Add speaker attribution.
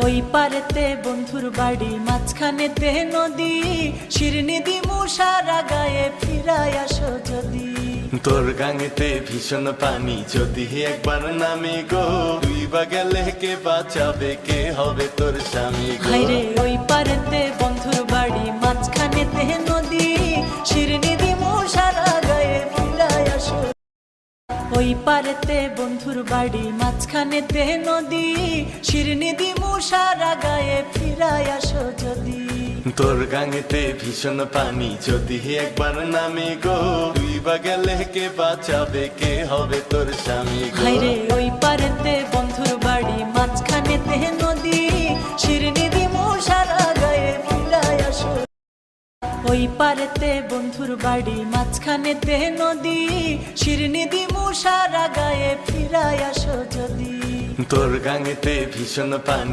Speaker 1: ওই পারেতে বন্ধুর বাড়ি, মাঝখানেতে নদী, শিরনি দিমু সারা গায়ে, ফিরাই আসো যদি।
Speaker 2: তোর গাঙেতে ভীষণ পানি, যদি একবার নামি গো, তুই বা গেলে কে বাঁচাবে, কে হবে তোর স্বামী গো?
Speaker 1: হায়রে ওই পারেতে বন্ধুর বাড়ি, মাঝখানেতে নদী, শিরনি দিমু সারা গায়ে, ফিরাই আসো। ওই পারেতে বন্ধুর বাড়ি, মাঝখানেতে নদী, শিরনি দিমু সারা গায়ে, ফিরাই আসো যদি।
Speaker 2: তোর গাঙেতে ভীষণ পানি, যদি একবার নামি গো, তুই বা গেলে কে বাঁচাবে, কে হবে তোর স্বামী গো?
Speaker 1: হায়রে ওই পারেতে বন্ধুর বাড়ি, মাঝখানেতে নদী, শিরনি দিমু সারা গায়ে, ফিরাই আসো। ওই পারেতে বন্ধুর বাড়ি, মাঝখানেতে নদী, শিরনি দিমু সারা গায়ে, ফিরাই আসো যদি।
Speaker 2: তোর গাঙেতে ভীষণ পানি।